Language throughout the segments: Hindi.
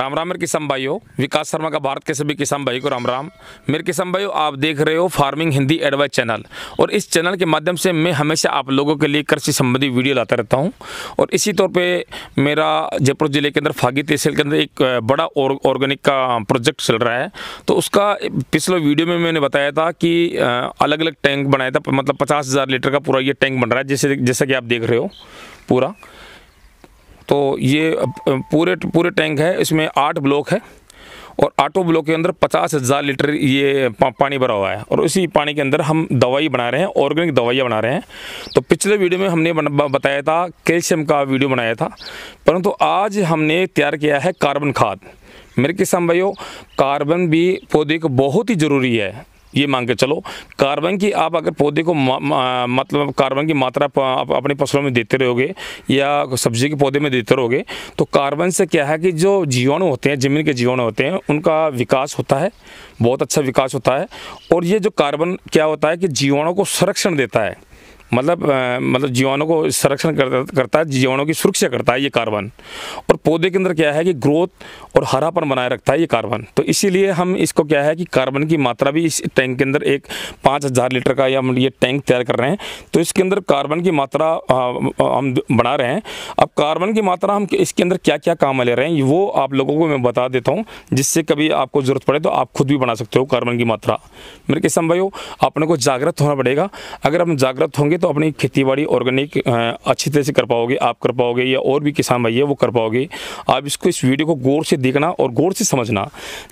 राम राम मेरे किसान भाइयों, विकास शर्मा का भारत के सभी किसान भाई को राम राम। मेरे किसान भाइयों, आप देख रहे हो फार्मिंग हिंदी एडवाइस चैनल, और इस चैनल के माध्यम से मैं हमेशा आप लोगों के लिए कृषि संबंधी वीडियो लाता रहता हूं। और इसी तौर पे मेरा जयपुर जिले के अंदर फागी तहसील के अंदर एक बड़ा ऑर्गेनिक का प्रोजेक्ट चल रहा है। तो उसका पिछले वीडियो में मैंने बताया था कि अलग अलग टैंक बनाया था, मतलब 50,000 लीटर का पूरा ये टैंक बन रहा है, जैसा कि आप देख रहे हो पूरा। तो ये पूरे टैंक है, इसमें 8 ब्लॉक है और 8 ब्लॉक के अंदर 50,000 लीटर ये पानी भरा हुआ है। और उसी पानी के अंदर हम दवाई बना रहे हैं, ऑर्गेनिक दवाइयाँ बना रहे हैं। तो पिछले वीडियो में हमने बताया था, कैल्शियम का वीडियो बनाया था, परंतु आज हमने तैयार किया है कार्बन खाद। मेरे किसान भाइयों, कार्बन भी पौधे को बहुत ही ज़रूरी है। ये मान के चलो, कार्बन की आप अगर पौधे को मतलब कार्बन की मात्रा अपनी फसलों में देते रहोगे या सब्जी के पौधे में देते रहोगे, तो कार्बन से क्या है कि जो जीवाणु होते हैं, ज़मीन के जीवाणु होते हैं, उनका विकास होता है, बहुत अच्छा विकास होता है। और ये जो कार्बन क्या होता है कि जीवाणु को संरक्षण देता है, मतलब जीवाणु को संरक्षण करता है, जीवाणु की सुरक्षा करता है ये कार्बन। और पौधे के अंदर क्या है कि ग्रोथ और हरापन बनाए रखता है ये कार्बन। तो इसीलिए हम इसको क्या है कि कार्बन की मात्रा भी इस टैंक के अंदर एक 5,000 लीटर का हम ये टैंक तैयार कर रहे हैं। तो इसके अंदर कार्बन की मात्रा हम बढ़ा रहे हैं। अब कार्बन की मात्रा हम इसके अंदर क्या क्या काम में ले रहे हैं वो आप लोगों को मैं बता देता हूँ, जिससे कभी आपको ज़रूरत पड़े तो आप खुद भी बना सकते हो कार्बन की मात्रा। मेरे किसान भाइयों, अपने को जागृत होना पड़ेगा। अगर हम जागृत होंगे तो अपनी खेतीबाड़ी ऑर्गेनिक अच्छी तरह से कर पाओगे, आप कर पाओगे या और भी किसान भाई है वो कर पाओगे। आप इस वीडियो को गौर से देखना और गौर से समझना।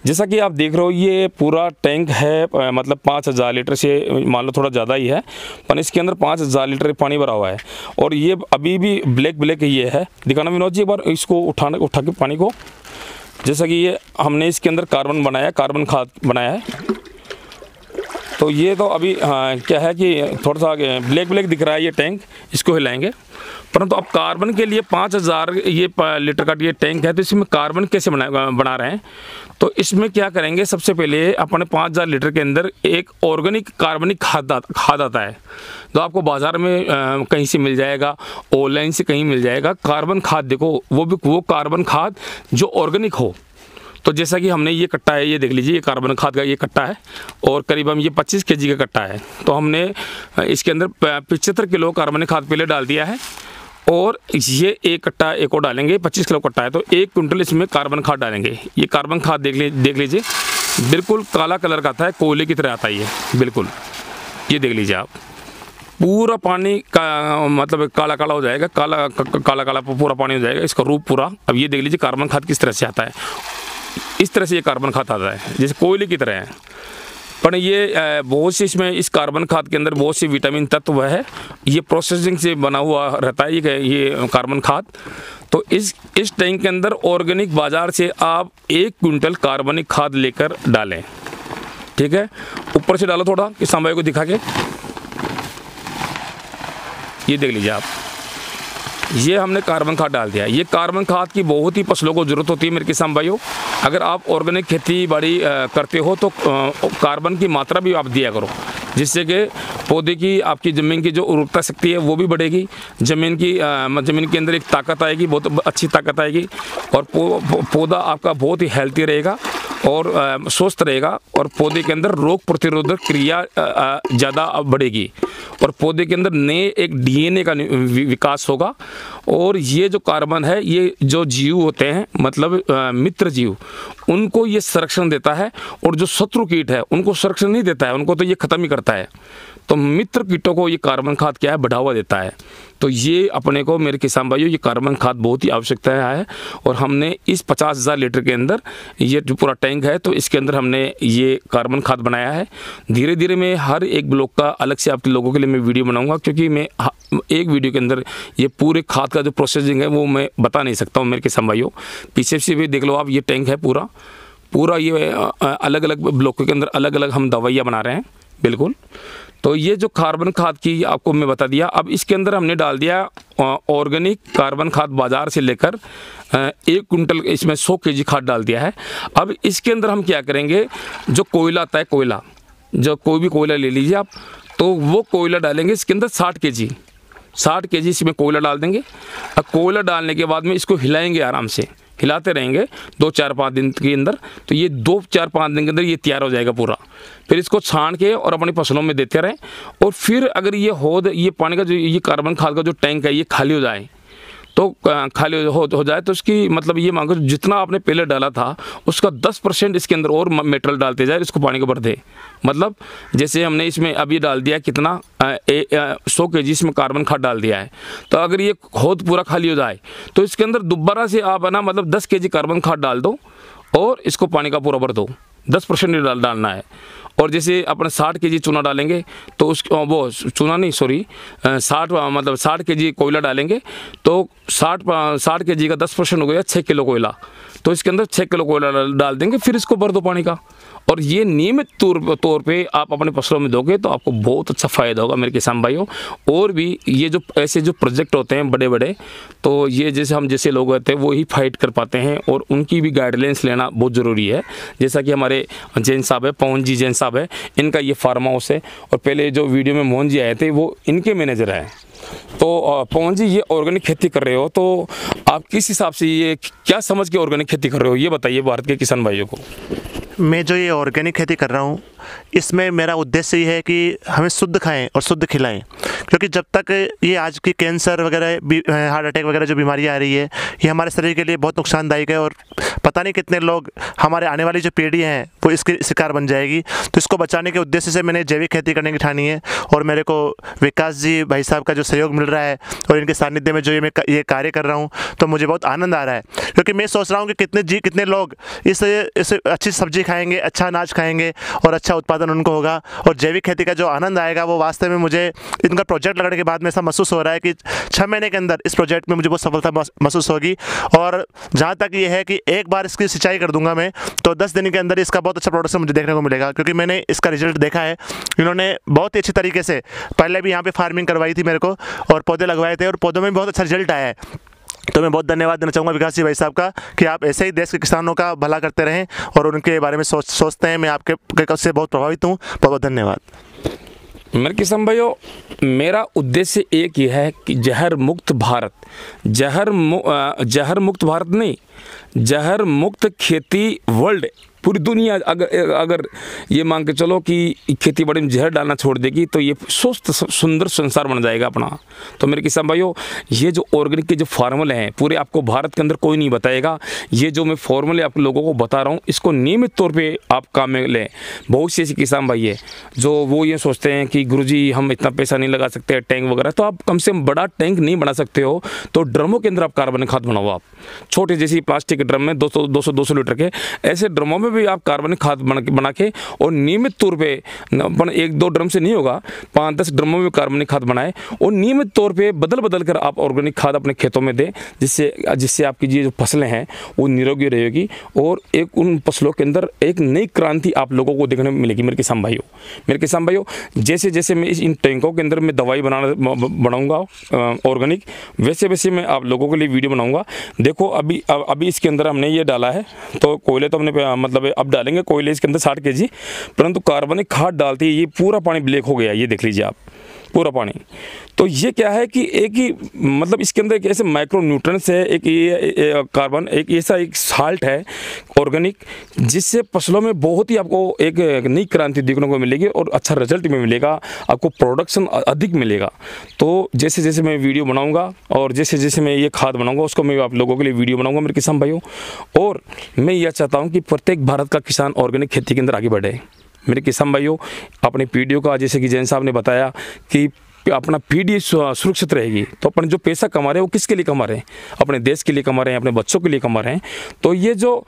जैसा कि आप देख रहे हो, ये पूरा टैंक है, मतलब 5,000 लीटर से मान लो थोड़ा ज़्यादा ही है, पर इसके अंदर 5,000 लीटर पानी भरा हुआ है। और ये अभी भी ब्लैक ये है। दिखाना विनोद जी एक बार इसको उठा के पानी को। जैसा कि ये हमने इसके अंदर कार्बन बनाया, कार्बन खाद बनाया है। तो ये तो अभी क्या है कि थोड़ा सा ब्लैक दिख रहा है ये टैंक, इसको हिलाएंगे। परंतु अब कार्बन के लिए 5,000 ये लीटर का ये टैंक है, तो इसमें कार्बन कैसे बना रहे हैं। तो इसमें क्या करेंगे, सबसे पहले अपने 5,000 लीटर के अंदर एक ऑर्गेनिक कार्बनिक खाद आता है, जो आपको बाज़ार में कहीं से मिल जाएगा, ऑनलाइन से कहीं मिल जाएगा। कार्बन खाद देखो, वो कार्बन खाद जो ऑर्गेनिक हो। तो जैसा कि हमने ये कट्टा है, ये देख लीजिए, ये कार्बन खाद का ये कट्टा है और करीबन ये 25 kg का कट्टा है। तो हमने इसके अंदर 75 किलो कार्बन खाद पहले डाल दिया है और ये एक कट्टा एक और डालेंगे। 25 किलो कट्टा है तो 1 क्विंटल इसमें कार्बन खाद डालेंगे। ये कार्बन खाद देख लीजिए, बिल्कुल काला कलर का आता है, कोयले की तरह आता है ये बिल्कुल। ये देख लीजिए आप, पूरा पानी का मतलब काला हो जाएगा, काला पूरा पानी हो जाएगा, इसका रूप पूरा। अब ये देख लीजिए कार्बन खाद किस तरह से आता है, इस तरह से ये कार्बन खाद आता है, जैसे कोयले की तरह है। पर ये बहुत सी इसमें इस कार्बन खाद के अंदर बहुत सी विटामिन तत्व है। ये प्रोसेसिंग से बना हुआ रहता है ये कार्बन खाद। तो इस टैंक के अंदर ऑर्गेनिक बाज़ार से आप 1 क्विंटल कार्बनिक खाद लेकर डालें, ठीक है। ऊपर से डालो थोड़ा, किसान भाई को दिखा के। ये देख लीजिए आप, ये हमने कार्बन खाद डाल दिया। ये कार्बन खाद की बहुत ही फसलों को ज़रूरत होती है मेरे किसान भाइयों। अगर आप ऑर्गेनिक खेती बाड़ी करते हो तो कार्बन की मात्रा भी आप दिया करो, जिससे कि पौधे की, आपकी ज़मीन की जो उर्वरता शक्ति है वो भी बढ़ेगी। ज़मीन के अंदर एक ताकत आएगी, बहुत अच्छी ताकत आएगी, और पौधा आपका बहुत ही हेल्थी रहेगा और स्वस्थ रहेगा। और पौधे के अंदर रोग प्रतिरोधक क्रिया ज़्यादा बढ़ेगी और पौधे के अंदर नए एक DNA का विकास होगा। और ये जो कार्बन है, ये जो जीव होते हैं, मतलब मित्र जीव, उनको ये संरक्षण देता है। और जो शत्रु कीट है उनको संरक्षण नहीं देता है, उनको तो ये ख़त्म ही करता है। तो मित्र कीटों को ये कार्बन खाद क्या है, बढ़ावा देता है। तो ये अपने को मेरे किसान भाइयों, ये कार्बन खाद बहुत ही आवश्यकता है। और हमने इस 50,000 लीटर के अंदर ये जो पूरा टैंक है, तो इसके अंदर हमने ये कार्बन खाद बनाया है। धीरे धीरे मैं हर एक ब्लॉक का अलग से आप लोगों के लिए मैं वीडियो बनाऊंगा, क्योंकि मैं एक वीडियो के अंदर ये पूरे खाद का जो प्रोसेसिंग है वो मैं बता नहीं सकता हूँ मेरे किसान भाइयों। पीछे से भी देख लो आप, ये टैंक है पूरा ये अलग अलग ब्लॉकों के अंदर अलग अलग हम दवाइयाँ बना रहे हैं बिल्कुल। तो ये जो कार्बन खाद की आपको मैं बता दिया। अब इसके अंदर हमने डाल दिया ऑर्गेनिक कार्बन खाद बाज़ार से लेकर 1 क्विंटल, इसमें 100 kg खाद डाल दिया है। अब इसके अंदर हम क्या करेंगे, जो कोयला आता है, कोयला, जो कोई भी कोयला ले लीजिए आप, तो वो कोयला डालेंगे इसके अंदर 60 kg इसमें कोयला डाल देंगे। अब कोयला डालने के बाद में इसको हिलाएंगे आराम से, हिलाते रहेंगे 2-4-5 दिन के अंदर, तो ये 2-4-5 दिन के अंदर ये तैयार हो जाएगा पूरा। फिर इसको छान के और अपनी फसलों में देते रहें। और फिर अगर ये ये पानी का जो ये कार्बन खाद का जो टैंक है ये खाली हो जाए, तो खाली हो जाए तो इसकी मतलब ये मांगो जितना आपने पहले डाला था उसका 10% इसके अंदर और मेटेरियल डालते जाए, इसको पानी को भर दे। मतलब जैसे हमने इसमें अभी डाल दिया कितना 100 kg इसमें कार्बन खाद डाल दिया है, तो अगर ये खोद पूरा खाली हो जाए तो इसके अंदर दोबारा से आप है ना मतलब 10 kg कार्बन खाद डाल दो और इसको पानी का पूरा भर दो। 10% डालना है। और जैसे अपने 60 kg चूना डालेंगे तो उस वो चूना नहीं सॉरी 60 kg कोयला डालेंगे तो 60 kg का 10% हो गया 6 किलो कोयला, तो इसके अंदर 6 किलो कोयला डाल देंगे, फिर इसको भर दो पानी का। और ये नियमित तौर पे आप अपने फसलों में दोगे तो आपको बहुत अच्छा फ़ायदा होगा मेरे किसान भाइयों। और भी ये जो ऐसे जो प्रोजेक्ट होते हैं बड़े बड़े, तो ये जैसे हम जैसे लोग होते हैं वो ही फाइट कर पाते हैं, और उनकी भी गाइडलाइंस लेना बहुत ज़रूरी है। जैसा कि हमारे जैन साहब है, पवन जी जैन साहब है, इनका ये फार्म हाउस है, और पहले जो वीडियो में मोहन जी आए थे वो इनके मैनेजर हैं। तो पवन जी ये ऑर्गेनिक खेती कर रहे हो, तो आप किस हिसाब से ये क्या समझ के ऑर्गेनिक खेती कर रहे हो, ये बताइए भारत के किसान भाइयों को। मैं जो ये ऑर्गेनिक खेती कर रहा हूँ इसमें मेरा उद्देश्य ये है कि हमें शुद्ध खाएं और शुद्ध खिलाएं, क्योंकि जब तक ये आज की कैंसर वगैरह हार्ट अटैक वगैरह जो बीमारियाँ आ रही है ये हमारे शरीर के लिए बहुत नुकसानदायक है, और पता नहीं कितने लोग हमारे आने वाली जो पीढ़ी हैं वो इसके शिकार बन जाएगी। तो इसको बचाने के उद्देश्य से मैंने जैविक खेती करने की ठानी है, और मेरे को विकास जी भाई साहब का जो सहयोग मिल रहा है और इनके सानिध्य में जो ये कार्य कर रहा हूँ तो मुझे बहुत आनंद आ रहा है, क्योंकि मैं सोच रहा हूँ कि कितने लोग इस अच्छी सब्जी खाएंगे, अच्छा अनाज खाएंगे और अच्छा उत्पादन उनको होगा, और जैविक खेती का जो आनंद आएगा वो वास्तव में मुझे इनका प्रोजेक्ट लगाने के बाद में ऐसा महसूस हो रहा है कि 6 महीने के अंदर इस प्रोजेक्ट में मुझे बहुत सफलता महसूस होगी। और जहाँ तक ये है कि एक बार इसकी सिंचाई कर दूंगा मैं तो 10 दिन के अंदर इसका बहुत अच्छा प्रोडक्शन मुझे देखने को मिलेगा, क्योंकि मैंने इसका रिजल्ट देखा है। इन्होंने बहुत ही अच्छी तरीके से पहले भी यहाँ पे फार्मिंग करवाई थी मेरे को, और पौधे लगवाए थे, और पौधों में बहुत अच्छा रिजल्ट आया है। तो मैं बहुत धन्यवाद देना चाहूँगा विकास जी भाई साहब का कि आप ऐसे ही देश के किसानों का भला करते रहें और उनके बारे में सोचते हैं। मैं आपके से बहुत प्रभावित हूँ। बहुत बहुत धन्यवाद। मेरे किसान भाइयों, मेरा उद्देश्य एक ही है कि जहर मुक्त भारत, जहर मुक्त भारत नहीं, जहर मुक्त खेती वर्ल्ड, पूरी दुनिया अगर ये मान के चलो कि खेती बाड़ी में जहर डालना छोड़ देगी तो ये स्वस्थ सुंदर संसार बन जाएगा अपना। तो मेरे किसान भाइयों, ये जो ऑर्गेनिक के जो फार्मूले हैं पूरे आपको भारत के अंदर कोई नहीं बताएगा। ये जो मैं फार्मूले आप लोगों को बता रहा हूँ इसको नियमित तौर पे आप काम में लें। बहुत से ऐसे किसान भाई है जो वो ये सोचते हैं कि गुरुजी हम इतना पैसा नहीं लगा सकते टैंक वगैरह, तो आप कम से कम बड़ा टैंक नहीं बना सकते हो तो ड्रमों के अंदर आप कार्बनिक खाद बनाओ। आप छोटे जैसे प्लास्टिक के ड्रम में 200 लीटर के ऐसे ड्रमों में भी आप कार्बनिक खाद बना के और नियमित तौर पे 1-2 ड्रम से नहीं होगा, 5-10 ड्रमों में कार्बनिक खाद बनाए और नियमित तौर पे बदल कर आप ऑर्गेनिक खाद अपने खेतों में दें, जिससे आपकी ये जो फसलें हैं वो निरोगी रहेगी और एक उन फसलों के अंदर एक नई क्रांति आप लोगों को देखने में मिलेगी। मेरे किसान भाइयों, जैसे जैसे मैं इन टैंकों के अंदर मैं दवाई बनाऊंगा ऑर्गेनिक, वैसे मैं आप लोगों के लिए वीडियो बनाऊंगा। देखो अभी इसके अंदर हमने ये डाला है, तो कोयले तो हमने मतलब अब डालेंगे कोयले इसके अंदर 60 kg, परंतु कार्बनिक खाद डालते ही ये पूरा पानी ब्लैक हो गया। ये देख लीजिए आप, पूरा पानी। तो ये क्या है कि एक ही मतलब इसके अंदर एक ऐसे माइक्रो न्यूट्रिएंट्स है, एक ये कार्बन, एक ऐसा एक साल्ट है ऑर्गेनिक, जिससे फसलों में बहुत ही आपको एक नई क्रांति देखने को मिलेगी और अच्छा रिजल्ट में मिलेगा, आपको प्रोडक्शन अधिक मिलेगा। तो जैसे जैसे मैं वीडियो बनाऊंगा और जैसे जैसे मैं ये खाद बनाऊंगा उसको मैं आप लोगों के लिए वीडियो बनाऊंगा मेरे किसान भाइयों। और मैं यह चाहता हूँ कि प्रत्येक भारत का किसान ऑर्गेनिक खेती के अंदर आगे बढ़े। मेरे किसान भाइयों, अपने पीढ़ियों का जैसे कि जैन साहब ने बताया कि अपना पीढ़ी सुरक्षित रहेगी, तो अपन जो पैसा कमा रहे हैं वो किसके लिए कमा रहे हैं? अपने देश के लिए कमा रहे हैं, अपने बच्चों के लिए कमा रहे हैं। तो ये जो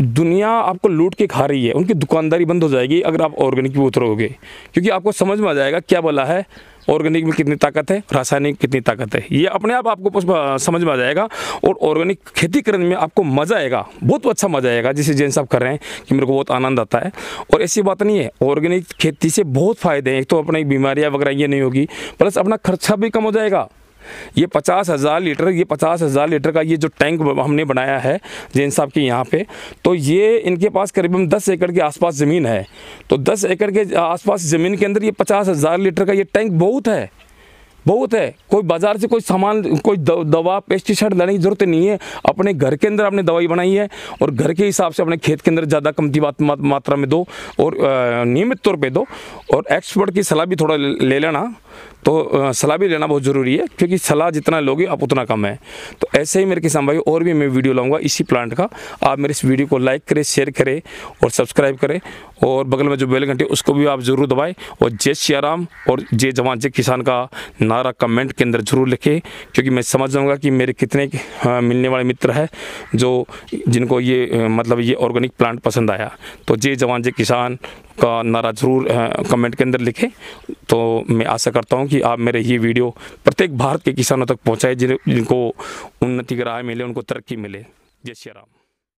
दुनिया आपको लूट के खा रही है उनकी दुकानदारी बंद हो जाएगी अगर आप ऑर्गेनिक में उतरोगे, क्योंकि आपको समझ में आ जाएगा क्या बोला है, ऑर्गेनिक में कितनी ताकत है, रासायनिक कितनी ताकत है, ये अपने आप आपको समझ में आ जाएगा। और ऑर्गेनिक खेती करने में आपको मज़ा आएगा, बहुत अच्छा मज़ा आएगा, जिसे जैन साहब कर रहे हैं कि मेरे को बहुत आनंद आता है। और ऐसी बात नहीं है, ऑर्गेनिक खेती से बहुत फ़ायदे हैं। एक तो अपनी बीमारियाँ वगैरह ये नहीं होगी, प्लस अपना खर्चा भी कम हो जाएगा। ये 50,000 लीटर का ये जो टैंक हमने बनाया है जैन साहब के यहाँ पे, तो ये इनके पास करीबन 10 एकड़ के आसपास ज़मीन है। तो 10 एकड़ के आसपास ज़मीन के अंदर ये 50,000 लीटर का ये टैंक बहुत है, बहुत है। कोई बाजार से कोई सामान, कोई दवा पेस्टिसाइड लाने की जरूरत नहीं है। अपने घर के अंदर आपने दवाई बनाई है और घर के हिसाब से अपने खेत के अंदर ज़्यादा कमती मात्रा में दो और नियमित तौर पे दो। और एक्सपर्ट की सलाह भी थोड़ा ले लेना, तो सलाह भी लेना बहुत ज़रूरी है, क्योंकि सलाह जितना लोगे आप उतना कम है। तो ऐसे ही मेरे किसान भाई और भी मैं वीडियो लाऊंगा इसी प्लांट का। आप मेरे इस वीडियो को लाइक करें, शेयर करें और सब्सक्राइब करें, और बगल में जो बेल घंटी उसको भी आप ज़रूर दबाएं। और जय सिया राम और जय जवान जय किसान का नारा कमेंट के अंदर ज़रूर लिखें, क्योंकि मैं समझ जाऊँगा कि मेरे कितने मिलने वाले मित्र हैं जिनको ये मतलब ये ऑर्गेनिक प्लांट पसंद आया। तो जय जवान जय किसान का नारा ज़रूर कमेंट के अंदर लिखें। तो मैं आशा करता हूं कि आप मेरे ये वीडियो प्रत्येक भारत के किसानों तक पहुंचाएं, जिनको उन्नति की राह मिले, उनको तरक्की मिले। जय श्री राम।